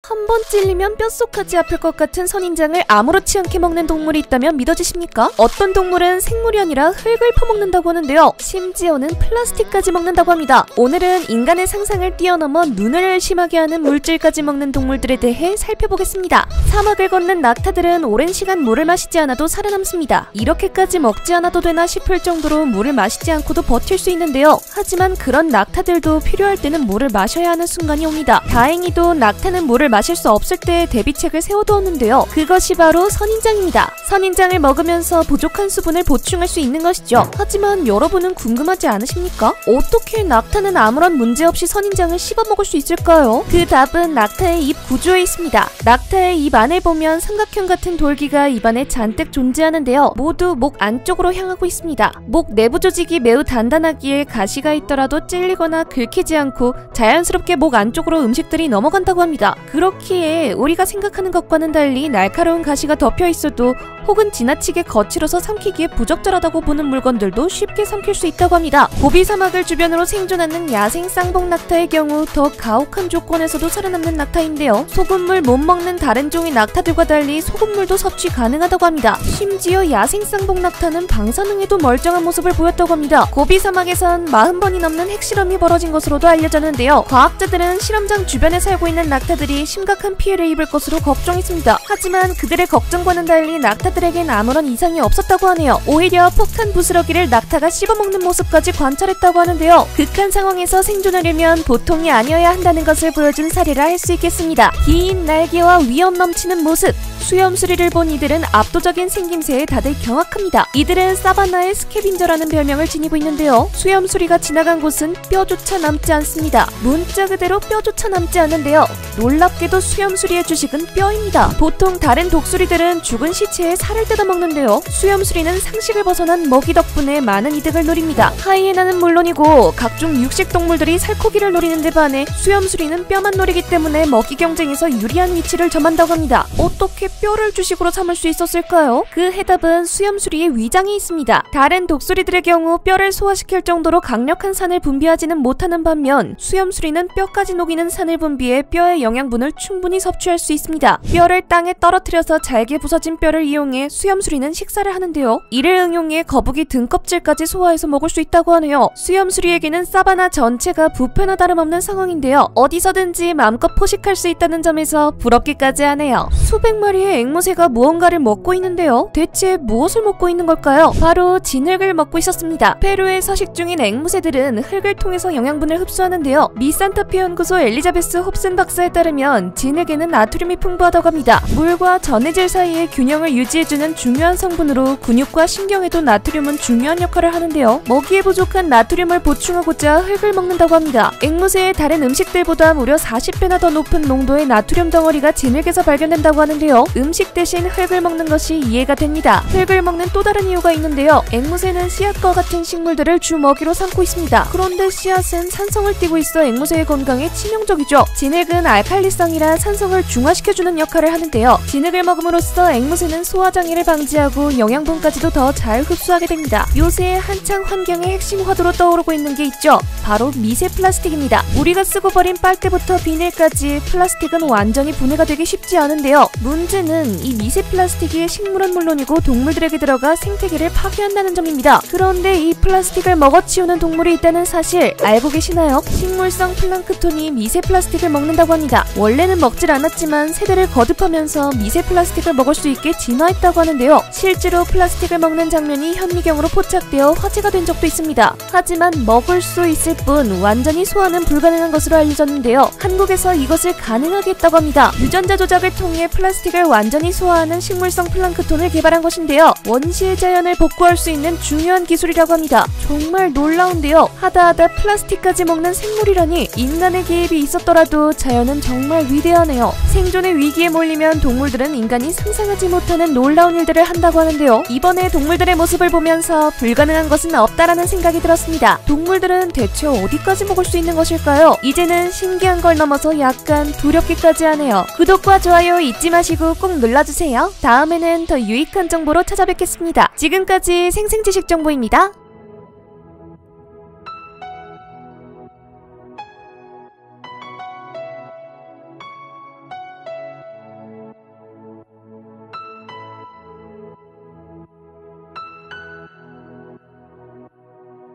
한 번 찔리면 뼛속까지 아플 것 같은 선인장을 아무렇지 않게 먹는 동물이 있다면 믿어지십니까? 어떤 동물은 생물이 아니라 흙을 퍼먹는다고 하는데요. 심지어는 플라스틱까지 먹는다고 합니다. 오늘은 인간의 상상을 뛰어넘어 눈을 심하게 하는 물질까지 먹는 동물들에 대해 살펴보겠습니다. 사막을 걷는 낙타들은 오랜 시간 물을 마시지 않아도 살아남습니다. 이렇게까지 먹지 않아도 되나 싶을 정도로 물을 마시지 않고도 버틸 수 있는데요. 하지만 그런 낙타들도 필요할 때는 물을 마셔야 하는 순간이 옵니다. 다행히도 낙타는 물을 마실 수 없을 때 대비책을 세워두었는데요. 그것이 바로 선인장입니다. 선인장을 먹으면서 부족한 수분을 보충할 수 있는 것이죠. 하지만 여러분은 궁금하지 않으십니까? 어떻게 낙타는 아무런 문제 없이 선인장을 씹어먹을 수 있을까요? 그 답은 낙타의 입 구조에 있습니다. 낙타의 입 안을 보면 삼각형 같은 돌기가 입안에 잔뜩 존재하는데요. 모두 목 안쪽으로 향하고 있습니다. 목 내부 조직이 매우 단단하기에 가시가 있더라도 찔리거나 긁히지 않고 자연스럽게 목 안쪽으로 음식들이 넘어간다고 합니다. 그렇기에 우리가 생각하는 것과는 달리 날카로운 가시가 덮여 있어도 혹은 지나치게 거칠어서 삼키기에 부적절하다고 보는 물건들도 쉽게 삼킬 수 있다고 합니다. 고비 사막을 주변으로 생존하는 야생 쌍봉낙타의 경우 더 가혹한 조건에서도 살아남는 낙타인데요. 소금물 못 먹는 다른 종의 낙타들과 달리 소금물도 섭취 가능하다고 합니다. 심지어 야생 쌍봉낙타는 방사능에도 멀쩡한 모습을 보였다고 합니다. 고비 사막에선 40번이 넘는 핵실험이 벌어진 것으로도 알려졌는데요. 과학자들은 실험장 주변에 살고 있는 낙타들이 심각한 피해를 입을 것으로 걱정했습니다. 하지만 그들의 걱정과는 달리 낙타들에겐 아무런 이상이 없었다고 하네요. 오히려 폭탄 부스러기를 낙타가 씹어먹는 모습까지 관찰했다고 하는데요. 극한 상황에서 생존하려면 보통이 아니어야 한다는 것을 보여준 사례라 할 수 있겠습니다. 긴 날개와 위험 넘치는 모습, 수염수리를 본 이들은 압도적인 생김새에 다들 경악합니다. 이들은 사바나의 스캐빈저라는 별명을 지니고 있는데요. 수염수리가 지나간 곳은 뼈조차 남지 않습니다. 문자 그대로 뼈조차 남지 않는데요. 놀랍게도 수염수리의 주식은 뼈입니다. 보통 다른 독수리들은 죽은 시체에 살을 뜯어 먹는데요. 수염수리는 상식을 벗어난 먹이 덕분에 많은 이득을 누립니다. 하이에나는 물론이고 각종 육식동물들이 살코기를 노리는 데 반해 수염수리는 뼈만 노리기 때문에 먹이 경쟁에서 유리한 위치를 점한다고 합니다. 어떻게 뼈를 주식으로 삼을 수 있었을까요? 그 해답은 수염수리의 위장에 있습니다. 다른 독수리들의 경우 뼈를 소화시킬 정도로 강력한 산을 분비하지는 못하는 반면 수염수리는 뼈까지 녹이는 산을 분비해 뼈의 영양분을 충분히 섭취할 수 있습니다. 뼈를 땅에 떨어뜨려서 잘게 부서진 뼈를 이용해 수염수리는 식사를 하는데요. 이를 응용해 거북이 등껍질까지 소화해서 먹을 수 있다고 하네요. 수염수리에게는 사바나 전체가 부패나 다름없는 상황인데요. 어디서든지 마음껏 포식할 수 있다는 점에서 부럽기까지 하네요. 수백 마리의 앵무새가 무언가를 먹고 있는데요. 대체 무엇을 먹고 있는 걸까요? 바로 진흙을 먹고 있었습니다. 페루에 서식 중인 앵무새들은 흙을 통해서 영양분을 흡수하는데요. 미 산타페 연구소 엘리자베스 홉슨 박사에 따르면 진흙에는 나트륨이 풍부하다고 합니다. 물과 전해질 사이의 균형을 유지해주는 중요한 성분으로 근육과 신경에도 나트륨은 중요한 역할을 하는데요. 먹이에 부족한 나트륨을 보충하고자 흙을 먹는다고 합니다. 앵무새의 다른 음식들보다 무려 40배나 더 높은 농도의 나트륨 덩어리가 진흙에서 발견된다고 하는데요. 음식 대신 흙을 먹는 것이 이해가 됩니다. 흙을 먹는 또 다른 이유가 있는데요. 앵무새는 씨앗과 같은 식물들을 주 먹이로 삼고 있습니다. 그런데 씨앗은 산성을 띠고 있어 앵무새의 건강에 치명적이죠. 진흙은 알칼리성이라 산성을 중화시켜주는 역할을 하는데요. 진흙을 먹음으로써 앵무새는 소화장애를 방지하고 영양분까지도 더 잘 흡수하게 됩니다. 요새 한창 환경의 핵심 화두로 떠오르고 있는 게 있죠. 바로 미세 플라스틱입니다. 우리가 쓰고 버린 빨대부터 비닐까지 플라스틱은 완전히 분해가 되기 쉽지 않은데요. 문제는 이 미세 플라스틱이 식물은 물론이고 동물들에게 들어가 생태계를 파괴한다는 점입니다. 그런데 이 플라스틱을 먹어치우는 동물이 있다는 사실 알고 계시나요? 식물성 플랑크톤이 미세 플라스틱을 먹는다고 합니다. 원래는 먹질 않았지만 세대를 거듭하면서 미세 플라스틱을 먹을 수 있게 진화했다고 하는데요. 실제로 플라스틱을 먹는 장면이 현미경으로 포착되어 화제가 된 적도 있습니다. 하지만 먹을 수 있을 뿐 완전히 소화는 불가능한 것으로 알려졌는데요. 한국에서 이것을 가능하게 했다고 합니다. 유전자 조작을 통해 플라스틱을 완전히 소화하는 식물성 플랑크톤을 개발한 것인데요. 원시의 자연을 복구할 수 있는 중요한 기술이라고 합니다. 정말 놀라운데요. 하다하다 플라스틱까지 먹는 생물이라니 인간의 개입이 있었더라도 자연은 정말 위대하네요. 생존의 위기에 몰리면 동물들은 인간이 상상하지 못하는 놀라운 일들을 한다고 하는데요. 이번에 동물들의 모습을 보면서 불가능한 것은 없다라는 생각이 들었습니다. 동물들은 대체 어디까지 먹을 수 있는 것일까요? 이제는 신기한 걸 넘어서 약간 두렵기까지 하네요. 구독과 좋아요 잊지 마시고 꼭 눌러주세요. 다음에는 더 유익한 정보로 찾아뵙겠습니다. 지금까지 생생지식정보입니다.